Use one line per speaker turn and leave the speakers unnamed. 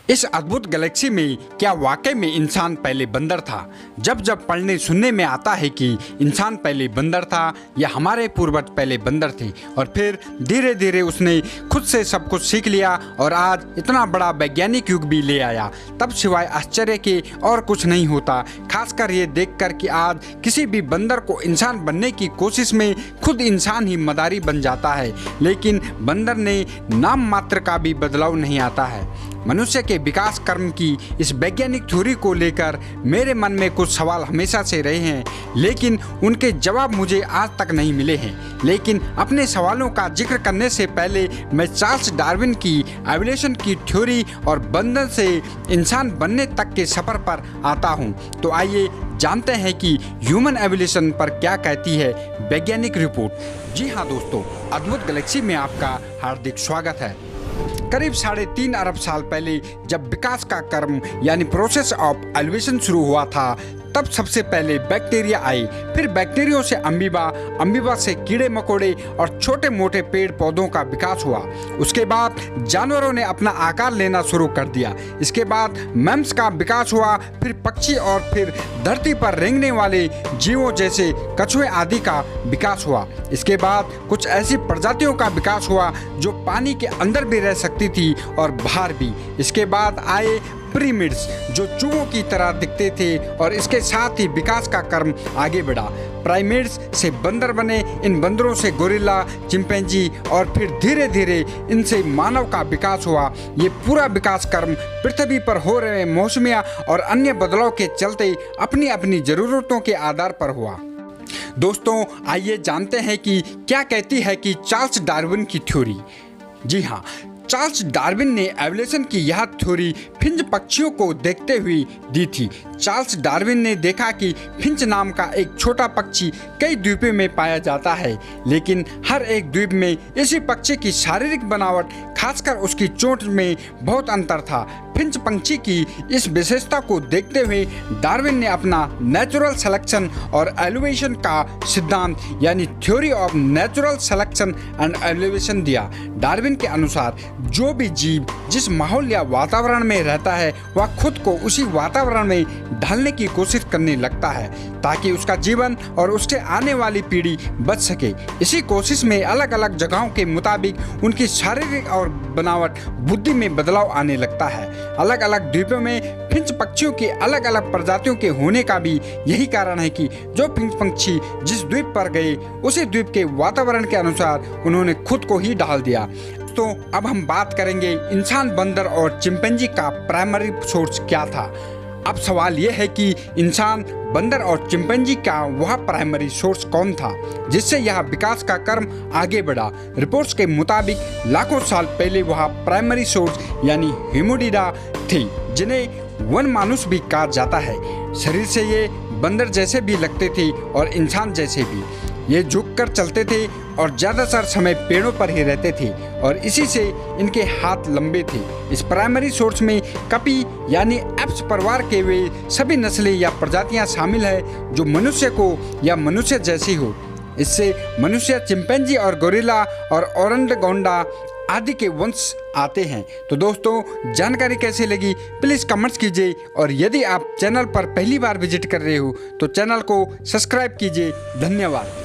इस अद्भुत गैलेक्सी में क्या वाकई में इंसान पहले बंदर था? जब जब पढ़ने सुनने में आता है कि इंसान पहले बंदर था या हमारे पूर्वज पहले बंदर थे और फिर धीरे धीरे उसने खुद से सब कुछ सीख लिया और आज इतना बड़ा वैज्ञानिक युग भी ले आया, तब सिवाय आश्चर्य के और कुछ नहीं होता। खासकर ये देखकर कि आज किसी भी बंदर को इंसान बनने की कोशिश में खुद इंसान ही मदारी बन जाता है, लेकिन बंदर ने नाम मात्र का भी बदलाव नहीं आता है। मनुष्य के विकास कर्म की इस वैज्ञानिक थ्योरी को लेकर मेरे मन में कुछ सवाल हमेशा से रहे हैं, लेकिन उनके जवाब मुझे आज तक नहीं मिले हैं। लेकिन अपने सवालों का जिक्र करने से पहले मैं चार्ल्स डार्विन की एवोल्यूशन की थ्योरी और बंदर से इंसान बनने तक के सफर पर आता हूं। तो आइए जानते हैं कि ह्यूमन एवोल्यूशन पर क्या कहती है वैज्ञानिक रिपोर्ट। जी हाँ दोस्तों, अद्भुत गैलेक्सी में आपका हार्दिक स्वागत है। करीब 3.5 अरब साल पहले जब विकास का कर्म यानी प्रोसेस ऑफ एवोल्यूशन शुरू हुआ था, तब सबसे पहले बैक्टीरिया आए, फिर बैक्टीरिया से अमीबा, अमीबा से कीड़े मकोड़े और छोटे मोटे पेड़ पौधों का विकास हुआ। उसके बाद जानवरों ने अपना आकार लेना शुरू कर दिया। इसके बाद मैम्स का विकास हुआ, फिर पक्षी और फिर धरती पर रेंगने वाले जीवों जैसे कछुए आदि का विकास हुआ। इसके बाद कुछ ऐसी प्रजातियों का विकास हुआ जो पानी के अंदर भी रह सकती थी और बाहर भी। इसके बाद आए प्रीमिड्स जो चूहों की तरह दिखते थे और इसके साथ ही विकास का कर्म आगे बढ़ा। प्राइमेट्स से बंदर बने, इन बंदरों से गोरिल्ला, चिंपैंजी और फिर धीरे धीरे इनसे मानव का विकास हुआ। ये पूरा विकास कर्म पृथ्वी पर हो रहे मौसमिया और अन्य बदलाव के चलते अपनी अपनी जरूरतों के आधार पर हुआ। दोस्तों, आइए जानते हैं कि क्या कहती है कि चार्ल्स डार्विन की थ्योरी। जी हाँ, चार्ल्स डार्विन ने एवोल्यूशन की यह थ्योरी फिंच पक्षियों को देखते हुए दी थी। चार्ल्स डार्विन ने देखा कि फिंच नाम का एक छोटा पक्षी कई द्वीपों में पाया जाता है, लेकिन हर एक द्वीप में इसी पक्षी की शारीरिक बनावट, खासकर उसकी चोंच में बहुत अंतर था। फिंच पंछी की इस विशेषता को देखते हुए डार्विन ने अपना नेचुरल सिलेक्शन और एवोल्यूशन का सिद्धांत यानी theory of natural selection and evolution दिया। डार्विन के अनुसार जो भी जीव जिस माहौल या वातावरण में रहता है वह खुद को उसी वातावरण में ढालने की कोशिश करने लगता है ताकि उसका जीवन और उसके आने वाली पीढ़ी बच सके। इसी कोशिश में अलग अलग जगहों के मुताबिक उनकी शारीरिक और बनावट, बुद्धि में बदलाव आने लगता है। अलग अलग द्वीपों में फिंच पक्षियों की अलग अलग प्रजातियों के होने का भी यही कारण है कि जो फिंच पक्षी जिस द्वीप पर गए उसी द्वीप के वातावरण के अनुसार उन्होंने खुद को ही ढाल दिया। तो अब हम बात करेंगे इंसान, बंदर और चिंपैंजी का प्राइमरी सोर्स क्या था। अब सवाल यह है कि इंसान, बंदर और चिंपैंजी का वह प्राइमरी सोर्स कौन था जिससे यह विकास का कर्म आगे बढ़ा। रिपोर्ट्स के मुताबिक लाखों साल पहले वह प्राइमरी सोर्स यानी होमिनिडा थे, जिन्हें वन मानुष भी कहा जाता है। शरीर से ये बंदर जैसे भी लगते थे और इंसान जैसे भी। ये झुककर चलते थे और ज़्यादातर समय पेड़ों पर ही रहते थे और इसी से इनके हाथ लंबे थे। इस प्राइमरी सोर्स में कपी यानी एप्स परिवार के वे सभी नस्लें या प्रजातियां शामिल है जो मनुष्य को या मनुष्य जैसी हो। इससे मनुष्य, चिंपैंजी और गोरिल्ला और ओरंगोटान आदि के वंश आते हैं। तो दोस्तों, जानकारी कैसी लगी प्लीज़ कमेंट्स कीजिए और यदि आप चैनल पर पहली बार विजिट कर रहे हो तो चैनल को सब्सक्राइब कीजिए। धन्यवाद।